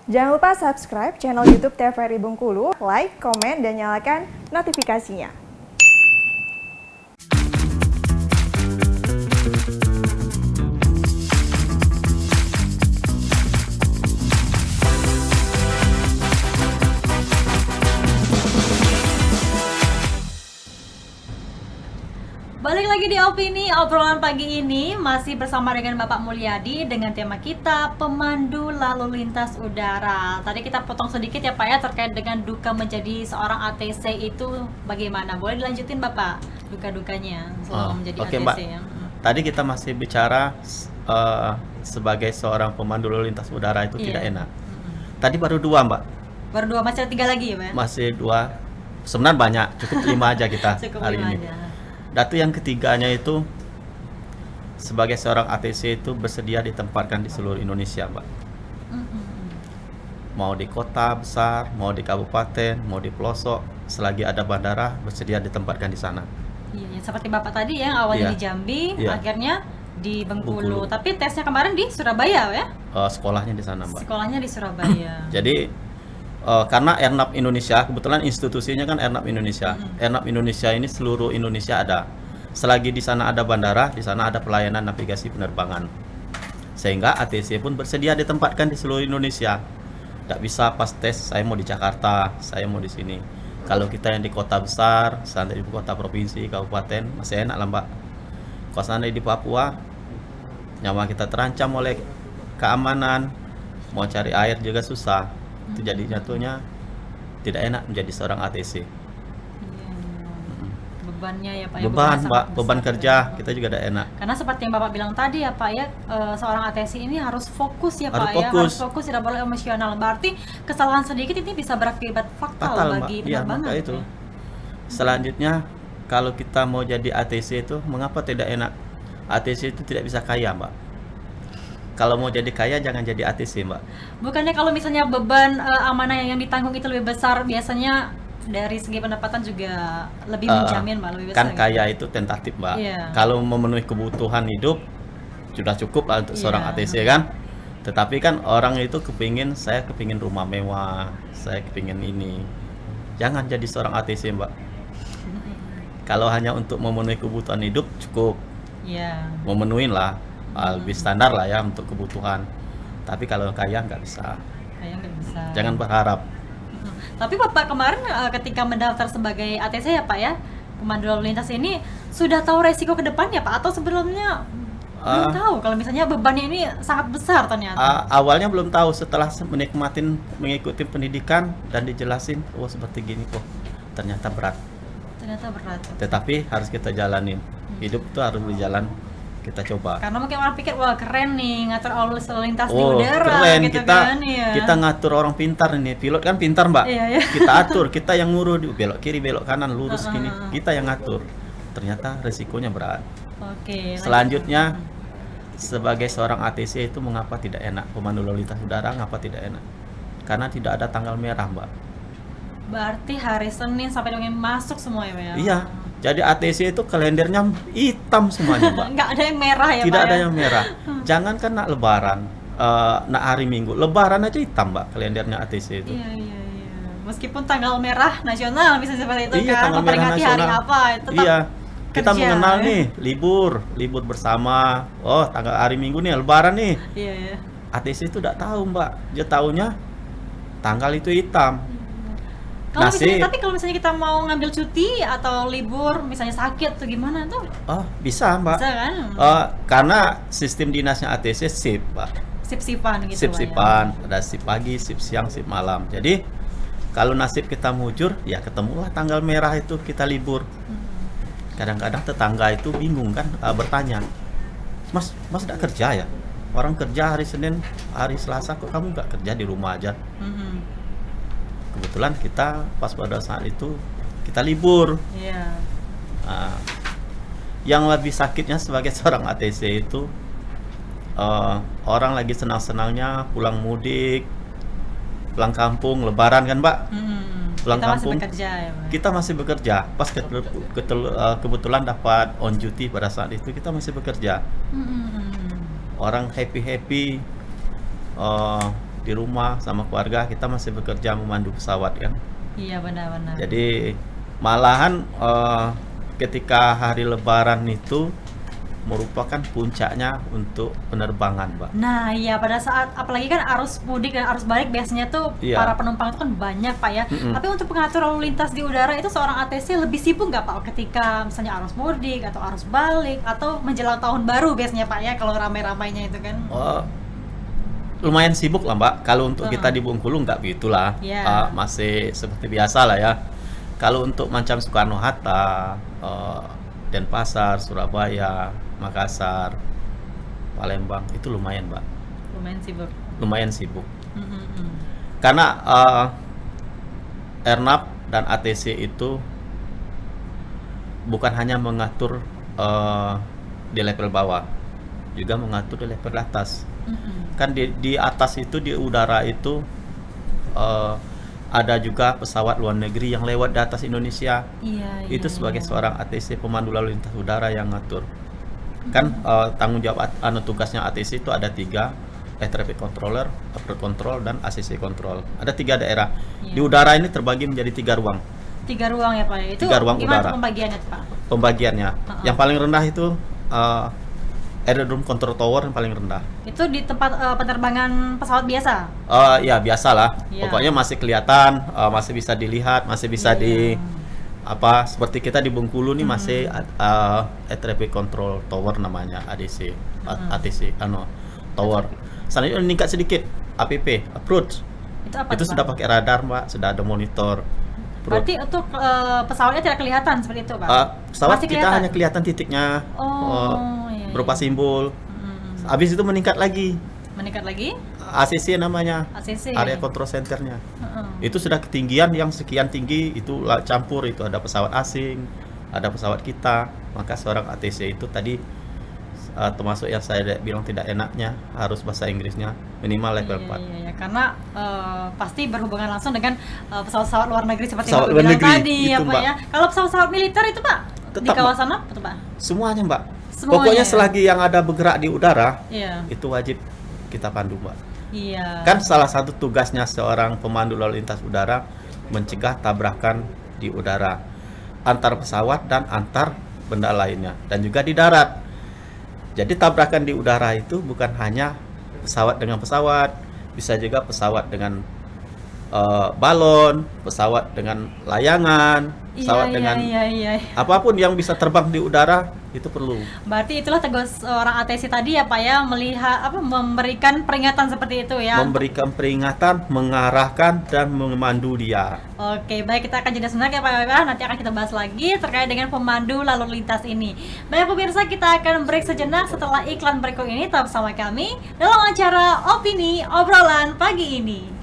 Jangan lupa subscribe channel YouTube TVRI Bengkulu, like, komen, dan nyalakan notifikasinya. Balik lagi di Opini, obrolan pagi ini masih bersama dengan Bapak Mulyadi dengan tema kita Pemandu Lalu Lintas Udara. Tadi kita potong sedikit ya Pak ya terkait dengan duka menjadi seorang ATC itu bagaimana? Boleh dilanjutin Bapak duka-dukanya selama menjadi ATC Mbak. ya? Tadi kita masih bicara sebagai seorang pemandu lalu lintas udara itu tidak enak. Tadi baru 2 Mbak. Baru 2, masih ada 3 lagi ya Pak? Masih 2. Sebenarnya banyak, cukup 5 aja kita Cukup hari 5 ini. aja. Datu yang ketiganya itu sebagai seorang ATC itu bersedia ditempatkan di seluruh Indonesia, Mbak. Mau di kota besar, mau di kabupaten, mau di pelosok, selagi ada bandara bersedia ditempatkan di sana. Iya, seperti Bapak tadi ya, awalnya Iya. di Jambi, Iya. akhirnya di Bengkulu. Bengkulu. Tapi tesnya kemarin di Surabaya ya? Sekolahnya di sana, Mbak. Sekolahnya di Surabaya. Jadi karena Airnav Indonesia, kebetulan institusinya kan Airnav Indonesia. Airnav Indonesia ini seluruh Indonesia ada. Selagi di sana ada bandara, di sana ada pelayanan navigasi penerbangan. Sehingga ATC pun bersedia ditempatkan di seluruh Indonesia. Tidak bisa pas tes saya mau di Jakarta, saya mau di sini. Kalau kita yang di kota besar, misalnya di kota provinsi, kabupaten, masih enak lah Mbak. Kalau sana di Papua, nyawa kita terancam oleh keamanan, mau cari air juga susah. Itu jadi jatuhnya tidak enak menjadi seorang ATC. Iya. Bebannya ya Pak ya, Beban sangat Mbak, besar beban ya. kerja kita juga tidak enak. Karena seperti yang Bapak bilang tadi ya Pak ya, seorang ATC ini harus fokus ya Harus Pak ya, fokus. harus fokus, tidak boleh emosional. Berarti kesalahan sedikit ini bisa berakibat fatal Mbak. bagi Iya, penerbangan. maka itu. Selanjutnya kalau kita mau jadi ATC itu mengapa tidak enak? ATC itu tidak bisa kaya Mbak. Kalau mau jadi kaya jangan jadi ATC Mbak. Bukannya kalau misalnya beban amanah yang ditanggung itu lebih besar, biasanya dari segi pendapatan juga lebih menjamin Mbak, lebih besar. Kan kaya itu tentatif Mbak. Iya. Kalau memenuhi kebutuhan hidup sudah cukup lah untuk seorang Iya. ATC kan. Tetapi kan orang itu saya kepingin rumah mewah, saya kepingin ini. Jangan jadi seorang ATC Mbak. Kalau hanya untuk memenuhi kebutuhan hidup cukup, Iya. memenuhin lah, lebih standar lah ya untuk kebutuhan. Tapi kalau kaya nggak bisa. Kayak nggak bisa. Jangan berharap. Tapi Bapak kemarin ketika mendaftar sebagai ATC ya Pak ya, pemandu lalu lintas ini sudah tahu resiko ke depannya Pak, atau sebelumnya belum tahu kalau misalnya bebannya ini sangat besar ternyata? Awalnya belum tahu, setelah mengikuti pendidikan dan dijelasin, oh seperti gini kok. Ternyata berat. Ternyata berat. Tetapi harus kita jalanin. Hidup itu harus berjalan, kita coba. Karena mungkin orang pikir wah keren nih ngatur lalu lintas di Oh, udara keren gitu kita kan ya. kita ngatur orang pintar ini. Pilot kan pintar, Mbak. Iya, iya. Kita atur, kita yang nguruh belok kiri, belok kanan, lurus gini. Kita yang ngatur. Ternyata resikonya berat. Oke. Selanjutnya sebagai seorang ATC itu mengapa tidak enak? Pemandu lalu lintas udara mengapa tidak enak? Karena tidak ada tanggal merah, Mbak. Berarti hari Senin sampai dengan masuk semua ya Pak ya? Iya. Jadi ATC itu kalendernya hitam semuanya, Mbak. Nggak ada yang merah ya Tidak Pak ada ya? yang merah. Jangankan nak lebaran, nak hari Minggu, lebaran aja hitam, Mbak, kalendernya ATC itu. Iya. Meskipun tanggal merah nasional misalnya seperti itu Iya, kan, tanggal merah memperingati hari nasional. apa, tetap Iya. Kita kerja, mengenal ya. nih libur bersama. Oh, tanggal hari Minggu nih lebaran nih. Iya. ATC itu tidak tahu, Mbak. Dia taunya tanggal itu hitam. Kalau misalnya, Nasib. tapi kalau misalnya kita mau ngambil cuti atau libur, misalnya sakit atau gimana tuh Oh, bisa, Mbak. bisa kan? Karena sistem dinasnya ATC shift, Mbak. Sip-sipan gitu Pak, Sip-sipan, ada sip pagi, sip siang, sip malam. Jadi kalau nasib kita mujur, ya ketemulah tanggal merah itu kita libur. Kadang-kadang tetangga itu bingung kan, bertanya, Mas tidak kerja ya? Orang kerja hari Senin, hari Selasa, kok kamu nggak kerja di rumah aja? Kebetulan kita pas pada saat itu kita libur. Iya. Nah, yang lebih sakitnya sebagai seorang ATC itu orang lagi senang-senangnya pulang mudik, pulang kampung, lebaran kan Mbak? Pulang Kita masih kampung, bekerja ya Pak? kita masih bekerja. Pas kebetulan dapat on duty pada saat itu kita masih bekerja. Orang happy di rumah sama keluarga kita masih bekerja memandu pesawat kan. Iya, benar-benar. Jadi malahan ketika hari Lebaran itu merupakan puncaknya untuk penerbangan, Mbak. Nah, iya, pada saat apalagi kan arus mudik dan arus balik biasanya tuh Iya. para penumpang itu kan banyak, Pak ya. Tapi untuk pengatur lalu lintas di udara itu seorang ATC lebih sibuk nggak, Pak, ketika misalnya arus mudik atau arus balik atau menjelang tahun baru biasanya, Pak ya, kalau ramai-ramainya itu kan. Lumayan sibuk lah, Mbak. Kalau untuk kita di Bengkulu nggak begitulah. Iya. Masih seperti biasa lah ya. Kalau untuk macam Soekarno-Hatta, Denpasar, Surabaya, Makassar, Palembang itu lumayan, Mbak. Lumayan sibuk. Lumayan sibuk. Mm-mm. Karena Airnav dan ATC itu bukan hanya mengatur di level bawah, juga mengatur di level atas. Mm-mm. Kan di atas itu, di udara itu ada juga pesawat luar negeri yang lewat di atas Indonesia. Iya, Itu iya, sebagai iya. seorang ATC, pemandu lalu lintas udara, yang ngatur. Kan tanggung jawab tugasnya ATC itu ada 3: Air Traffic Controller, Approach Control, dan ACC Control. Ada 3 daerah. Iya. Di udara ini terbagi menjadi 3 ruang 3 ruang ya, Pak. Itu 3 ruang gimana udara. tuh pembagiannya, Pak? pembagiannya. Yang paling rendah itu Aerodrome Control Tower yang paling rendah. Itu di tempat penerbangan pesawat biasa. Ya biasalah. Iya. Pokoknya masih kelihatan, masih bisa dilihat, masih bisa Iya. seperti kita di Bengkulu nih masih Air Traffic Control Tower namanya, ADC, ATC, Tower. Selanjutnya meningkat sedikit, APP, Approach. Itu apa Itu tuh, sudah Pak? pakai radar, Mbak, sudah ada monitor. Berarti untuk pesawatnya tidak kelihatan seperti itu, Pak? Pesawat Masih kita hanya kelihatan titiknya, iya, berupa iya. simbol. Mm-mm. Habis itu meningkat lagi, Meningkat lagi? ACC namanya, ACC. Area Control Centernya. Heeh. Itu sudah ketinggian yang sekian tinggi, itu campur, itu ada pesawat asing, ada pesawat kita. Maka seorang ATC itu tadi termasuk yang saya bilang tidak enaknya, harus bahasa Inggrisnya minimal level 4. Iya, karena pasti berhubungan langsung dengan pesawat-pesawat luar negeri seperti Pesawat yang luar Bapak bilang negeri, tadi, itu, ya, Pak Mbak. ya. Kalau pesawat-pesawat militer itu, Pak, di Tetap, kawasan apa tuh, Pak? Semuanya, Mbak. Semuanya, Pokoknya ya? selagi yang ada bergerak di udara, Iya. itu wajib kita pandu, Mbak. Iya. Kan salah satu tugasnya seorang pemandu lalu lintas udara mencegah tabrakan di udara antar pesawat dan antar benda lainnya, dan juga di darat. Jadi tabrakan di udara itu bukan hanya pesawat dengan pesawat, bisa juga pesawat dengan balon, pesawat dengan layangan, pesawat dengan Iya. apapun yang bisa terbang di udara itu perlu. Berarti itulah tugas orang ATC tadi ya, Pak ya, melihat memberikan peringatan seperti itu ya. Memberikan peringatan, mengarahkan, dan memandu dia. Oke, baik, kita akan jeda sebentar ya, Pak. Nanti akan kita bahas lagi terkait dengan pemandu lalu lintas ini. Baik pemirsa, kita akan break sejenak. Setelah iklan berikut ini tetap bersama kami dalam acara Opini Obrolan Pagi Ini.